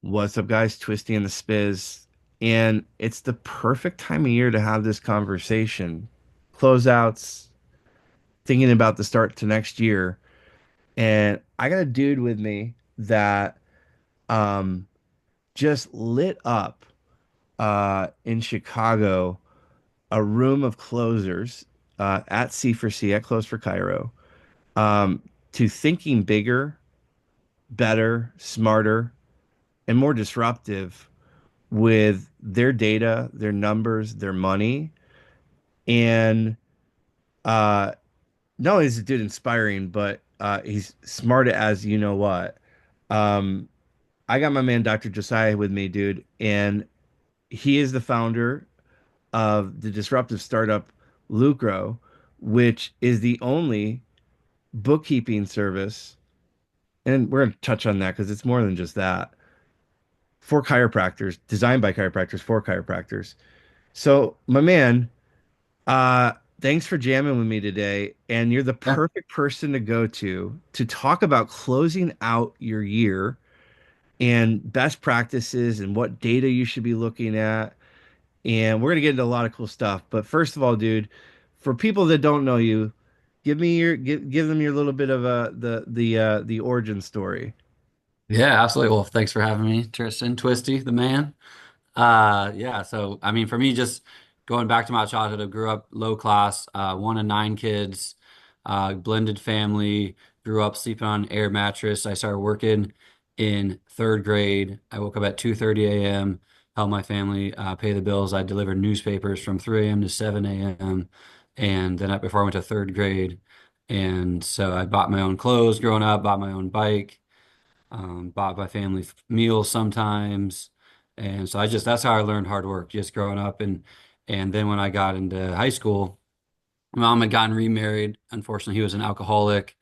What's up, guys? Twisty and the Spizz. And it's the perfect time of year to have this conversation. Closeouts, thinking about the start to next year. And I got a dude with me that um just lit up in Chicago a room of closers at C4C at Close for Cairo um, to thinking bigger, better, smarter, and more disruptive with their data, their numbers, their money. And uh not only is the dude inspiring, but he's smart as you know what. Um I got my man Dr. Josiah with me, dude, and he is the founder of the disruptive startup Lucro, which is the only bookkeeping service, and we're going to touch on that because it's more than just that, for chiropractors, designed by chiropractors for chiropractors. So, my man, thanks for jamming with me today. And you're the Yeah. perfect person to go to talk about closing out your year and best practices and what data you should be looking at. And we're gonna get into a lot of cool stuff. But first of all, dude, for people that don't know you, give them your little bit of the origin story. Yeah, absolutely. Well, thanks for having me, Tristan Twisty, the man. Yeah, so I mean, for me, just going back to my childhood, I grew up low class, one of nine kids, blended family, grew up sleeping on an air mattress. I started working in third grade. I woke up at 2:30 a.m., helped my family pay the bills. I delivered newspapers from 3 a.m. to 7 a.m. And then before I went to third grade. And so I bought my own clothes growing up, bought my own bike, bought my family meals sometimes. And so that's how I learned hard work, just growing up. And then when I got into high school, my mom had gotten remarried. Unfortunately, he was an alcoholic,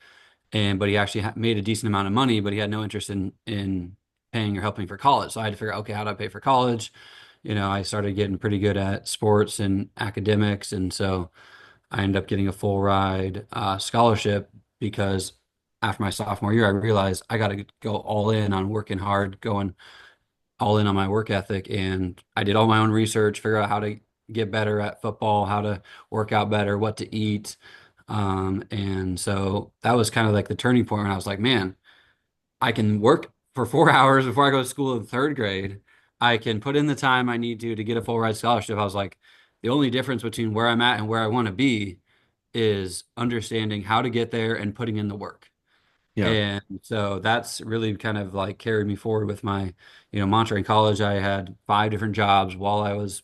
but he actually made a decent amount of money, but he had no interest in paying or helping for college. So I had to figure out, okay, how do I pay for college? I started getting pretty good at sports and academics, and so I ended up getting a full ride scholarship because after my sophomore year, I realized I got to go all in on working hard, going all in on my work ethic. And I did all my own research, figure out how to get better at football, how to work out better, what to eat. And so that was kind of like the turning point when I was like, man, I can work for 4 hours before I go to school in third grade. I can put in the time I need to get a full ride scholarship. I was like, the only difference between where I'm at and where I want to be is understanding how to get there and putting in the work. Yeah. And so that's really kind of like carried me forward with my, mantra in college. I had five different jobs while I was,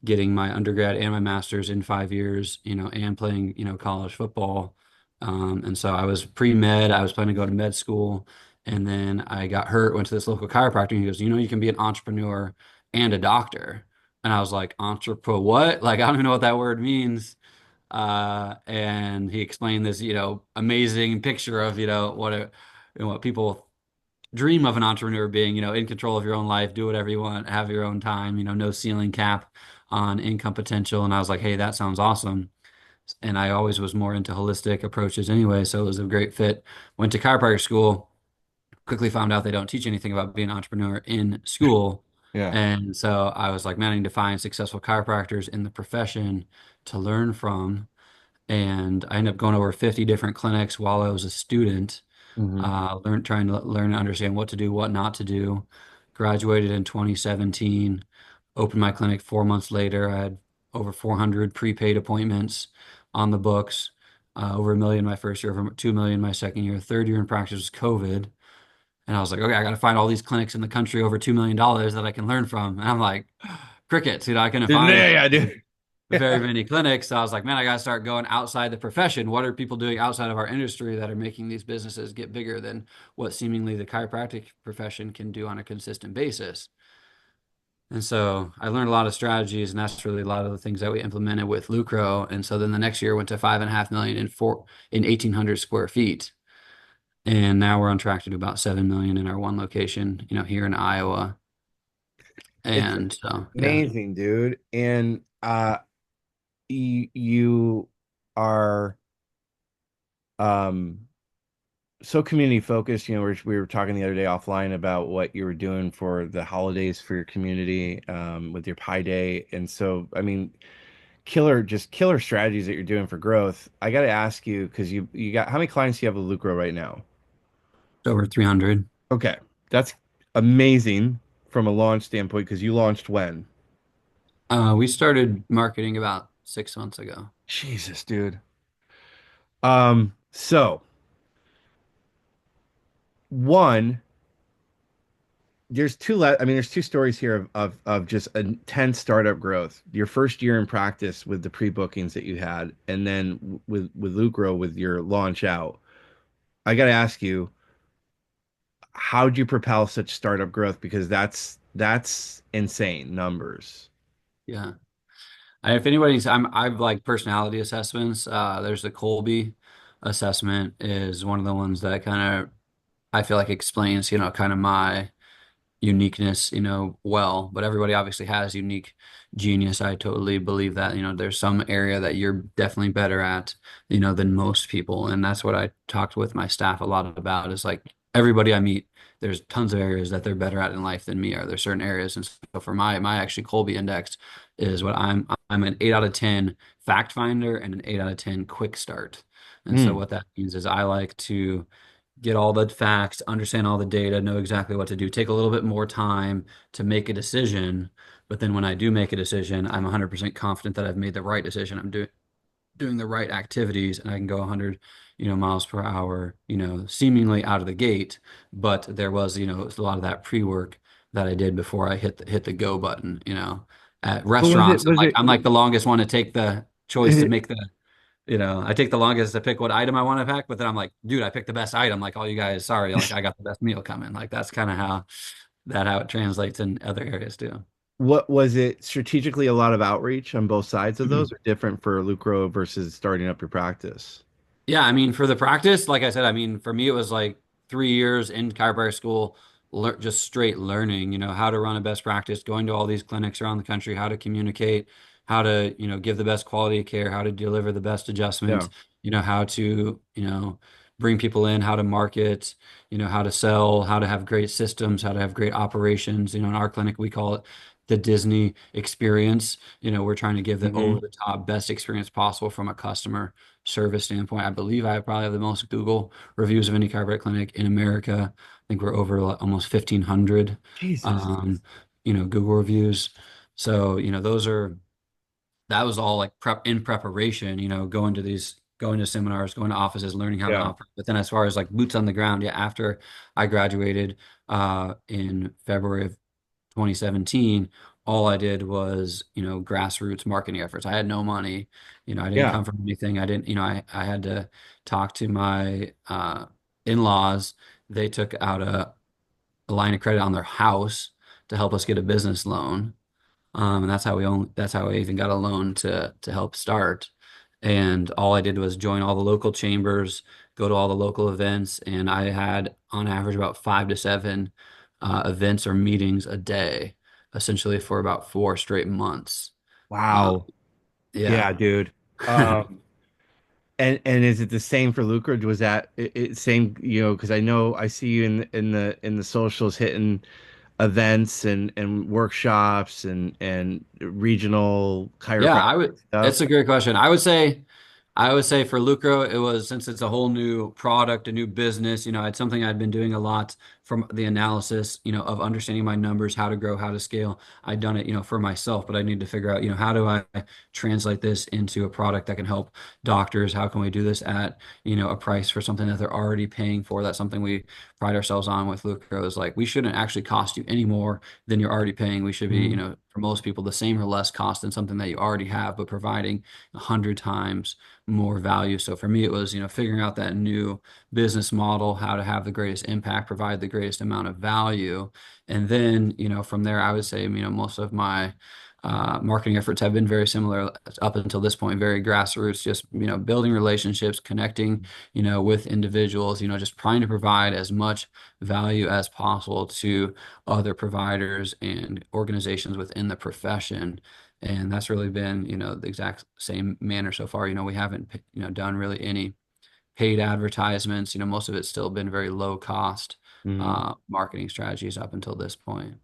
getting my undergrad and my master's in 5 years, and playing, college football. And so I was pre-med, I was planning to go to med school. And then I got hurt, went to this local chiropractor, and he goes, you can be an entrepreneur and a doctor. And I was like, entrepreneur, what? Like, I don't even know what that word means. And he explained this, amazing picture of, what people dream of an entrepreneur being, in control of your own life, do whatever you want, have your own time, no ceiling cap on income potential. And I was like, hey, that sounds awesome. And I always was more into holistic approaches anyway, so it was a great fit. Went to chiropractic school, quickly found out they don't teach anything about being an entrepreneur in school. Yeah. And so I was like, man, I need to find successful chiropractors in the profession to learn from. And I ended up going over 50 different clinics while I was a student, Hmm. trying to learn and understand what to do, what not to do. Graduated in 2017, opened my clinic 4 months later. I had over 400 prepaid appointments on the books, over 1 million my first year, over 2 million my second year. Third year in practice was COVID. And I was like, okay, I got to find all these clinics in the country over $2 million that I can learn from. And I'm like, crickets, I couldn't find Yeah, dude. very Yeah. many clinics. So I was like, man, I got to start going outside the profession. What are people doing outside of our industry that are making these businesses get bigger than what seemingly the chiropractic profession can do on a consistent basis? And so I learned a lot of strategies, and that's really a lot of the things that we implemented with Lucro. And so then the next year went to 5.5 million in 1,800 square feet. And now we're on track to do about 7 million in our one location, here in Iowa. It's And so, yeah. amazing, dude. And you are um so community focused. We were talking the other day offline about what you were doing for the holidays for your community, with your Pi Day. And so, I mean, just killer strategies that you're doing for growth. I got to ask you, because you got, how many clients do you have with Lucro right now? Over 300. Okay, that's amazing from a launch standpoint because you launched when? We started marketing about 6 months ago. Jesus, dude. So one, there's two stories here of just intense startup growth. Your first year in practice with the pre-bookings that you had, and then with Lucro with your launch out. I got to ask you, how'd you propel such startup growth? Because that's insane numbers. Yeah. If anybody's, I've like personality assessments. There's the Colby assessment is one of the ones that kind of I feel like explains, kind of my uniqueness, well, but everybody obviously has unique genius. I totally believe that, there's some area that you're definitely better at, than most people. And that's what I talked with my staff a lot about is like everybody I meet, there's tons of areas that they're better at in life than me are. There's certain areas. And so for my actually Colby index is what I'm an 8 out of 10 fact finder and an 8 out of 10 quick start. And so Mm. what that means is I like to get all the facts, understand all the data, know exactly what to do, take a little bit more time to make a decision. But then when I do make a decision, I'm 100% confident that I've made the right decision. I'm doing the right activities and I can go 100, miles per hour, seemingly out of the gate. But there was, a lot of that pre-work that I did before I hit the go button, at What was it? restaurants. Was it? I'm like the longest one to take the choice to make the I take the longest to pick what item I want to pack, but then I'm like, dude, I picked the best item. Like all you guys, sorry, like I got the best meal coming. Like that's kind of how it translates in other areas too. What was it strategically a lot of outreach on both sides of those, or different for Lucro versus starting up your practice? Yeah, I mean, for the practice, like I said, I mean, for me, it was like 3 years in chiropractic school, just straight learning, how to run a best practice, going to all these clinics around the country, how to communicate, how to, give the best quality of care, how to deliver the best Yeah. adjustments, how to, bring people in, how to market, how to sell, how to have great systems, how to have great operations. In our clinic, we call it the Disney experience. We're trying to give the Hmm. over the top best experience possible from a customer service standpoint. I believe I probably have the most Google reviews of any chiropractic clinic in America. I think we're over almost 1,500, Jesus. um, Google reviews. So, that was all like preparation, going to seminars, going to offices, learning how to Yeah. operate. But then as far as like boots on the ground, yeah, after I graduated in February of 2017, all I did was, grassroots marketing efforts. I had no money, I didn't Yeah. come from anything. I didn't, I had to talk to my in-laws. They took out a line of credit on their house to help us get a business loan. And that's how I even got a loan to help start. And all I did was join all the local chambers, go to all the local events, and I had on average about 5 to 7 events or meetings a day, essentially for about 4 straight months. Uh, Wow. yeah. Yeah, dude. Um, and is it the same for Lucro? Was that same, because I know I see you in the socials hitting events and workshops and regional Yeah, chiropractic it's stuff. a great question. I would say for Lucro, it was since it's a whole new product, a new business, it's something I'd been doing a lot from the analysis, of understanding my numbers, how to grow, how to scale. I'd done it, for myself, but I need to figure out, how do I translate this into a product that can help doctors? How can we do this at, a price for something that they're already paying for? That's something we pride ourselves on with Lucro is like, we shouldn't actually cost you any more than you're already paying. We should be, Mhm. for most people, the same or less cost than something that you already have, but providing 100 times more value. So for me, it was, figuring out that new business model, how to have the greatest impact, provide the greatest amount of value. And then, from there, I would say, most of my marketing efforts have been very similar up until this point, very grassroots, just, building relationships, connecting, with individuals, just trying to provide as much value as possible to other providers and organizations within the profession. And that's really been, the exact same manner so far. We haven't, done really any paid advertisements. Most of it's still been very low cost Mhm. marketing strategies up until this point.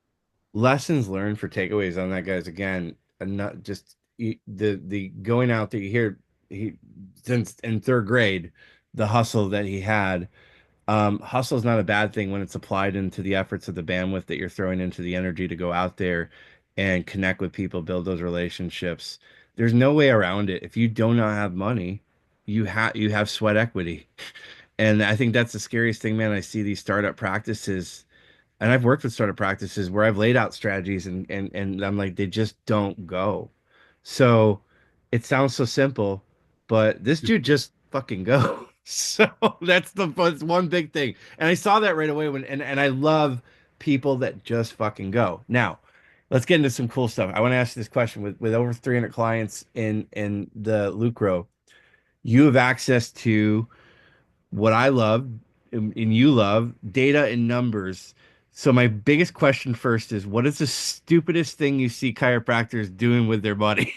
Lessons learned for takeaways on that, guys. Again, and not just the going out there. You hear he since in third grade, the hustle that he had. Hustle is not a bad thing when it's applied into the efforts of the bandwidth that you're throwing into the energy to go out there and connect with people, build those relationships. There's no way around it. If you do not have money, you have sweat equity. And I think that's the scariest thing, man. I see these startup practices, and I've worked with startup practices where I've laid out strategies and I'm like, they just don't go. So it sounds so simple, but this dude just fucking go. So that's one big thing. And I saw that right away and I love people that just fucking go. Now, let's get into some cool stuff. I want to ask you this question with over 300 clients in the Lucro. You have access to what I love and you love, data and numbers. So my biggest question first is, what is the stupidest thing you see chiropractors doing with their money?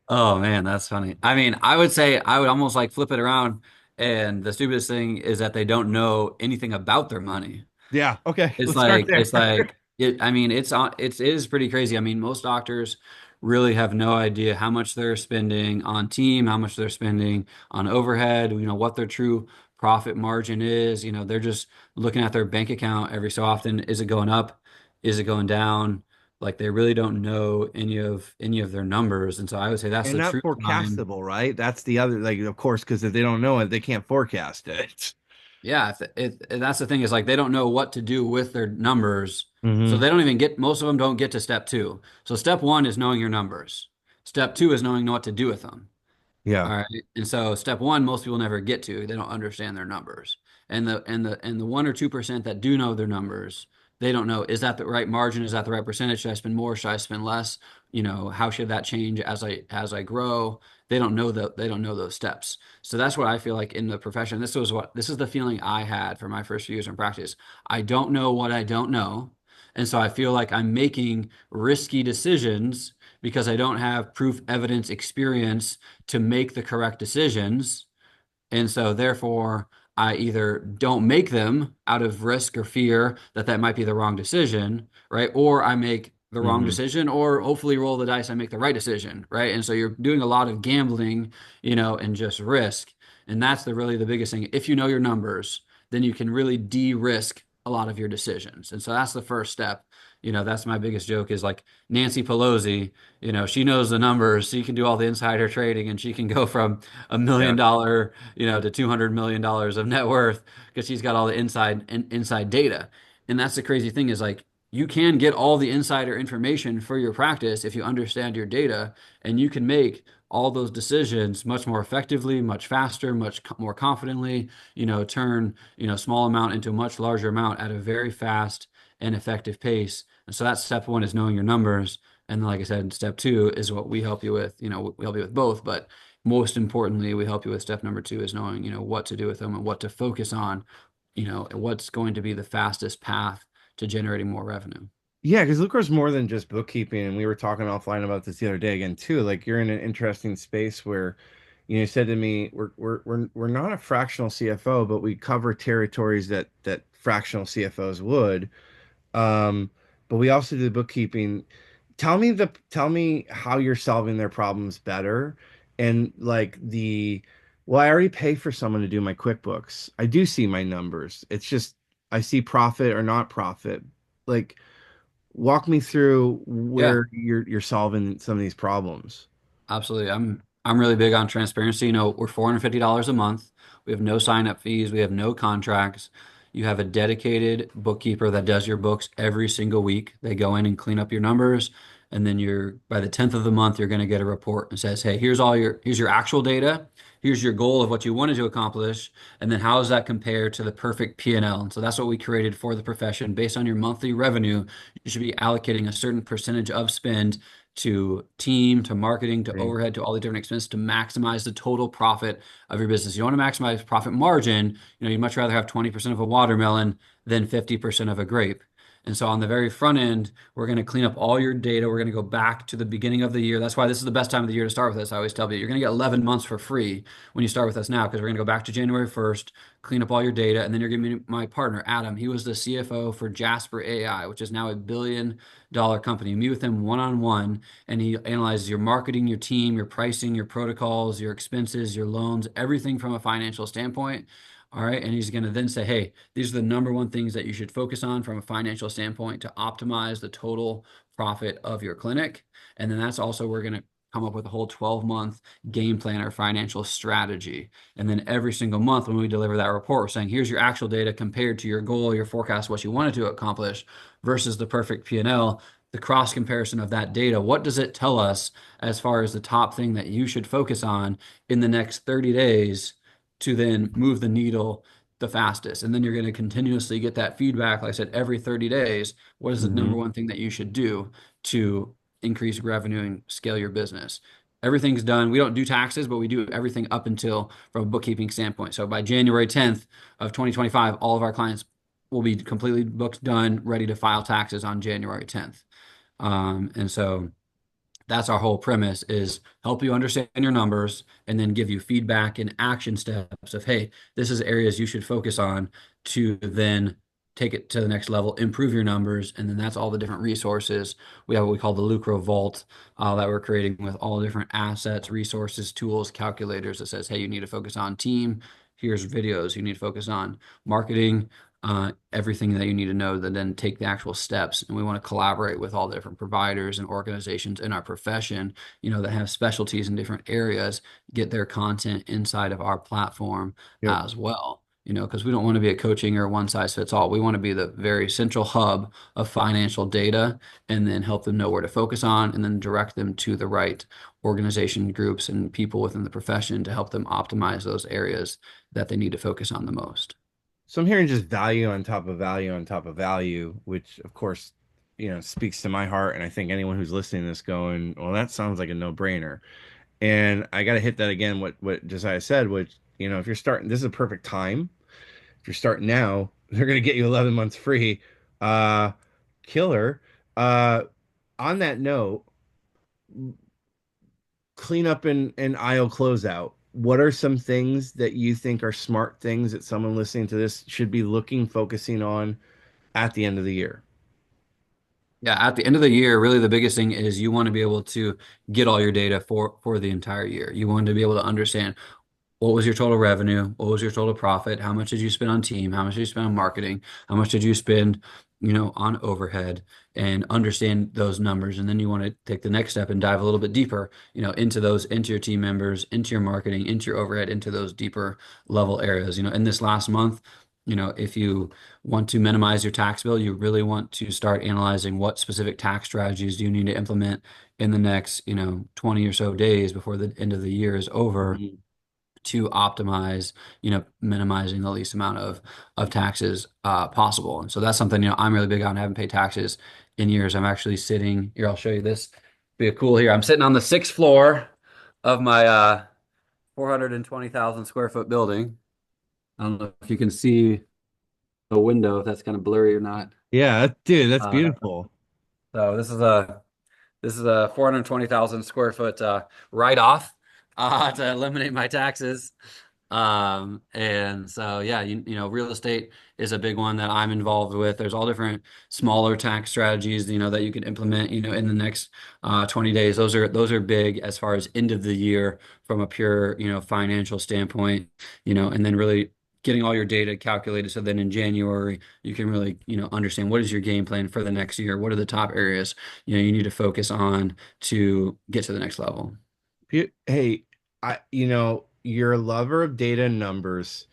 Oh man, that's funny. I mean, I would say I would almost like flip it around, and the stupidest thing is that they don't know anything about their money. Yeah, okay, It's let's start like there. it's like it. I mean, it is pretty crazy. I mean, most doctors really have no idea how much they're spending on team, how much they're spending on overhead. What their true profit margin is. They're just looking at their bank account every so often. Is it going up? Is it going down? Like they really don't know any of their numbers. And so I would say that's And the not true time. forecastable, right? That's the other, like, of course, because if they don't know it, they can't forecast it. Yeah, that's the thing is like they don't know what to do with their numbers. So Hmm. they don't even get, most of them don't get to step two. So step one is knowing your numbers. Step two is knowing what to do with them. Yeah. All right. And so step one, most people never get to. They don't understand their numbers. And the 1 or 2% that do know their numbers, they don't know, is that the right margin? Is that the right percentage? Should I spend more? Should I spend less? How should that change as I grow? They don't know those steps. So that's what I feel like in the profession. This is the feeling I had for my first few years in practice. I don't know what I don't know. And so I feel like I'm making risky decisions because I don't have proof, evidence, experience to make the correct decisions. And so, therefore, I either don't make them out of risk or fear that that might be the wrong decision, right? Or I make the wrong Hmm. decision, or hopefully roll the dice, I make the right decision, right? And so you're doing a lot of gambling, and just risk. And that's really the biggest thing. If you know your numbers, then you can really de-risk a lot of your decisions. And so that's the first step. That's my biggest joke is like Nancy Pelosi, she knows the numbers. She can do all the insider trading and she can go from a million Yeah. dollar, to $200 million of net worth because she's got all the inside data. And that's the crazy thing is like you can get all the insider information for your practice if you understand your data, and you can make all those decisions much more effectively, much faster, much more confidently, turn, small amount into a much larger amount at a very fast and effective pace. And so that's step one is knowing your numbers. And then, like I said, step two is what we help you with. We help you with both, but most importantly, we help you with step number two is knowing, what to do with them and what to focus on, and what's going to be the fastest path to generating more revenue. Yeah, because Lucro's more than just bookkeeping, and we were talking offline about this the other day again too. Like you're in an interesting space where, you said to me, we're not a fractional CFO, but we cover territories that fractional CFOs would. Um, but we also do the bookkeeping. Tell me how you're solving their problems better. And like well, I already pay for someone to do my QuickBooks. I do see my numbers. It's just I see profit or not profit. Like walk me through Yeah. where you're solving some of these problems. Absolutely. I'm really big on transparency. We're $450 a month. We have no sign-up fees. We have no contracts. You have a dedicated bookkeeper that does your books every single week. They go in and clean up your numbers, and then you're by the 10th of the month, you're going to get a report that says, "Hey, here's your actual data. Here's your goal of what you wanted to accomplish, and then how does that compare to the perfect P&L?" And L? And so that's what we created for the profession. Based on your monthly revenue, you should be allocating a certain percentage of spend to team, to marketing, to Okay. overhead, to all the different expenses to maximize the total profit of your business. You want to maximize profit margin, you'd much rather have 20% of a watermelon than 50% of a grape. And so on the very front end, we're going to clean up all your data. We're going to go back to the beginning of the year. That's why this is the best time of the year to start with us. I always tell people you're going to get 11 months for free when you start with us now, because we're going to go back to January 1st, clean up all your data, and then you're going to meet my partner, Adam. He was the CFO for Jasper AI, which is now a $1 billion company. You meet with him one-on-one, and he analyzes your marketing, your team, your pricing, your protocols, your expenses, your loans, everything from a financial standpoint. All right. And he's going to then say, hey, these are the number one things that you should focus on from a financial standpoint to optimize the total profit of your clinic. And then that's also, we're going to come up with a whole 12-month game plan or financial strategy. And then every single month when we deliver that report, we're saying, here's your actual data compared to your goal, your forecast, what you wanted to accomplish versus the perfect P&L, the cross comparison of that data. What does it tell us as far as the top thing that you should focus on in the next 30 days to then move the needle the fastest? And then you're going to continuously get that feedback. Like I said, every 30 days, what is the number Hmm. one thing that you should do to increase revenue and scale your business? Everything's done. We don't do taxes, but we do everything up until from a bookkeeping standpoint. So by January 10th of 2025, all of our clients will be completely booked, done, ready to file taxes on January 10th. And so that's our whole premise, is help you understand your numbers and then give you feedback and action steps of, hey, this is areas you should focus on to then take it to the next level, improve your numbers. And then that's all the different resources. We have what we call the Lucro Vault that we're creating with all the different assets, resources, tools, calculators that says, hey, you need to focus on team. Here's videos. You need to focus on marketing, everything that you need to know, that then take the actual steps. And we want to collaborate with all the different providers and organizations in our profession, that have specialties in different areas, get their content inside of our platform Yep. as well. Because we don't want to be a coaching or one size fits all. We want to be the very central hub of financial data and then help them know where to focus on and then direct them to the right organization groups and people within the profession to help them optimize those areas that they need to focus on the most. So I'm hearing just value on top of value on top of value, which of course, speaks to my heart. And I think anyone who's listening to this going, well, that sounds like a no-brainer. And I got to hit that again, what Josiah said, which, if you're starting, this is a perfect time. If you're starting now, they're going to get you 11 months free. Uh, Killer. Uh, on that note, cleanup and aisle closeout. What are some things that you think are smart things that someone listening to this should be focusing on at the end of the year? Yeah, at the end of the year, really the biggest thing is you want to be able to get all your data for the entire year. You want to be able to understand what was your total revenue, what was your total profit, how much did you spend on team, how much did you spend on marketing, how much did you spend, on overhead, and understand those numbers. And then you want to take the next step and dive a little bit deeper, into your team members, into your marketing, into your overhead, into those deeper level areas. In this last month, if you want to minimize your tax bill, you really want to start analyzing what specific tax strategies do you need to implement in the next, 20 or so days before the end of the year is over Mhm. to optimize, minimizing the least amount of taxes possible. And so that's something, I'm really big on. I haven't paid taxes in years. I'm actually sitting here. I'll show you this. Be a cool here. I'm sitting on the sixth floor of my 420,000 square foot building. I don't know if you can see the window, if that's kind of blurry or not. Yeah, dude, that's Uh, beautiful. so this is a 420,000 square foot write-off to eliminate my taxes. And so, yeah, real estate is a big one that I'm involved with. There's all different smaller tax strategies, that you can implement, in the next 20 days. Those are big as far as end of the year from a pure, financial standpoint, and then really getting all your data calculated. So then in January, you can really, understand what is your game plan for the next year? What are the top areas, you need to focus on to get to the next level? Hey, you're a lover of data and numbers.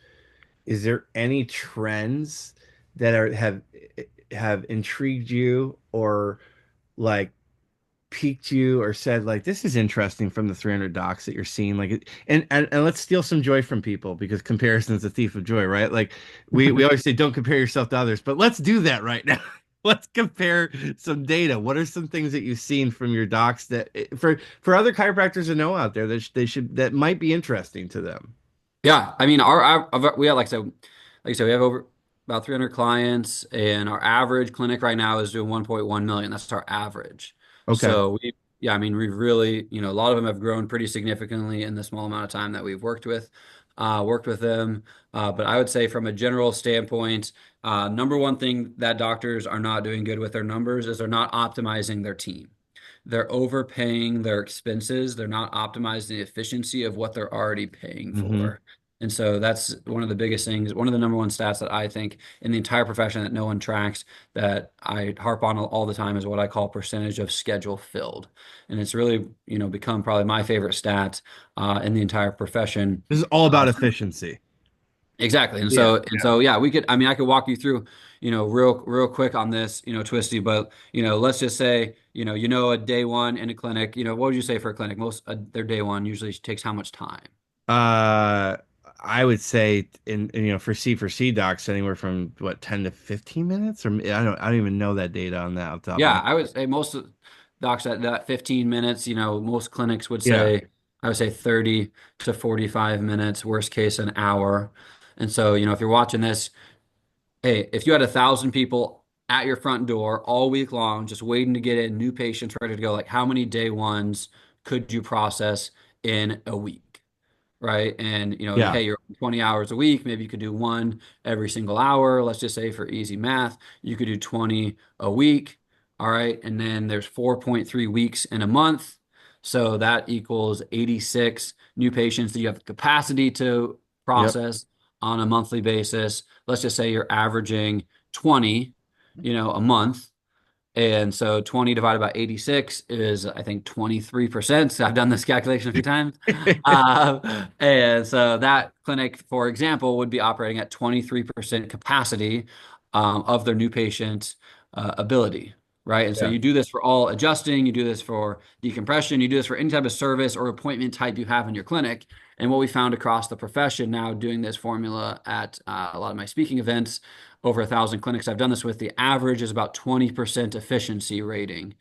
Is there any trends that have intrigued you or like piqued you or said like this is interesting from the 300 docs that you're seeing and let's steal some joy from people because comparison is a thief of joy, right? Like we always say don't compare yourself to others, but let's do that right now. Let's compare some data. What are some things that you've seen from your docs that for other chiropractors to know out there that they should that might be interesting to them? Yeah, I mean, we have like I said, we have over. about 300 clients, and our average clinic right now is doing 1.1 million. That's our average. Okay. So yeah, I mean, we've really, a lot of them have grown pretty significantly in the small amount of time that we've worked with them. But I would say from a general standpoint, number one thing that doctors are not doing good with their numbers is they're not optimizing their team. They're overpaying their expenses. They're not optimizing the efficiency of what they're already paying Hmm. for. And so that's one of the biggest things, one of the number one stats that I think in the entire profession that no one tracks that I harp on all the time is what I call percentage of schedule filled. And it's really, become probably my favorite stat in the entire profession. This is all Uh, about efficiency. Exactly. And Yeah. so Yeah. yeah, I could walk you through, real quick on this, Twisty, but let's just say, a day one in a clinic, what would you say for a clinic? Most their day one usually takes how much time? Uh, I would say for C docs anywhere from what 10 to 15 minutes or I don't even know that data on that off the top of Yeah, my I would say most of docs at that 15 minutes, most clinics would Yeah. say, I would say 30 to 45 minutes, worst case an hour. And so, if you're watching this, hey, if you had 1,000 people at your front door all week long, just waiting to get in, new patients ready to go, like how many day ones could you process in a week? Right? And Yeah. hey, you're 20 hours a week. Maybe you could do one every single hour. Let's just say for easy math, you could do 20 a week. All right. And then there's 4.3 weeks in a month. So that equals 86 new patients that you have the capacity to Yep. process on a monthly basis. Let's just say you're averaging 20, a month. And so 20 divided by 86 is, I think, 23%. So I've done this calculation a few times. And so that clinic, for example, would be operating at 23% capacity of their new patient ability, right? And so Yeah. you do this for all adjusting, you do this for decompression, you do this for any type of service or appointment type you have in your clinic. And what we found across the profession now doing this formula at a lot of my speaking events, over 1,000 clinics I've done this with, the average is about 20% efficiency rating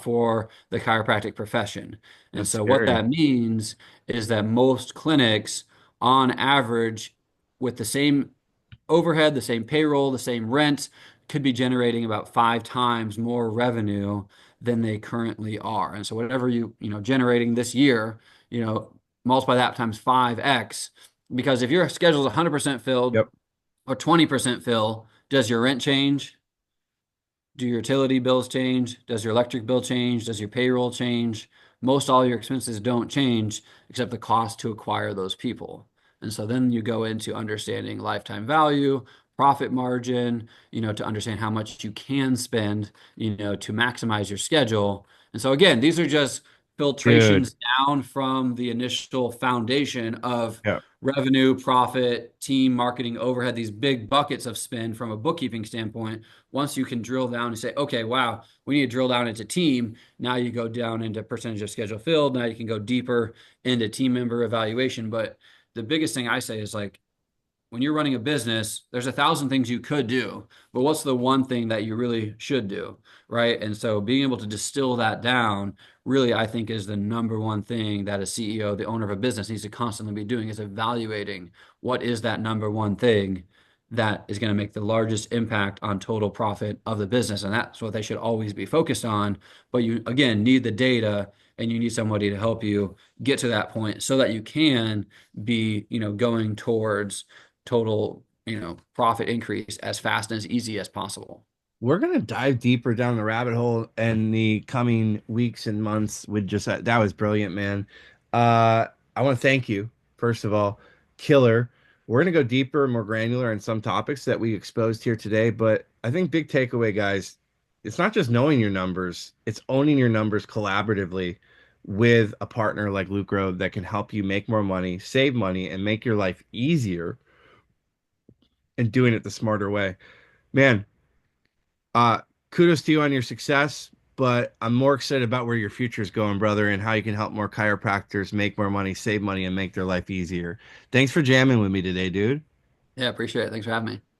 for the chiropractic profession. And That's so what scary. that means is that most clinics, on average, with the same overhead, the same payroll, the same rent, could be generating about 5 times more revenue than they currently are. And so whatever generating this year, multiply that times 5x, because if your schedule is 100% filled Yep. or 20% fill, does your rent change? Do your utility bills change? Does your electric bill change? Does your payroll change? Most all your expenses don't change except the cost to acquire those people. And so then you go into understanding lifetime value, profit margin, to understand how much you can spend, to maximize your schedule. And so again, these are just Dude. filtrations down from the initial foundation of Yeah. revenue, profit, team, marketing, overhead, these big buckets of spend from a bookkeeping standpoint. Once you can drill down and say, okay, wow, we need to drill down into team. Now you go down into percentage of schedule filled. Now you can go deeper into team member evaluation. But the biggest thing I say is like, when you're running a business, there's 1,000 things you could do, but what's the one thing that you really should do, right? And so being able to distill that down really, I think, is the number one thing that a CEO, the owner of a business, needs to constantly be doing is evaluating what is that number one thing that is going to make the largest impact on total profit of the business. And that's what they should always be focused on. But you, again, need the data and you need somebody to help you get to that point so that you can be, going towards total, profit increase as fast and as easy as possible. We're gonna dive deeper down the rabbit hole in the coming weeks and months with just that was brilliant, man. I want to thank you, first of all, killer. We're gonna go deeper and more granular in some topics that we exposed here today, but I think big takeaway, guys, it's not just knowing your numbers, it's owning your numbers collaboratively with a partner like Lucro that can help you make more money, save money, and make your life easier and doing it the smarter way. Man, Uh, kudos to you on your success, but I'm more excited about where your future is going, brother, and how you can help more chiropractors make more money, save money, and make their life easier. Thanks for jamming with me today, dude. Yeah, appreciate it. Thanks for having me.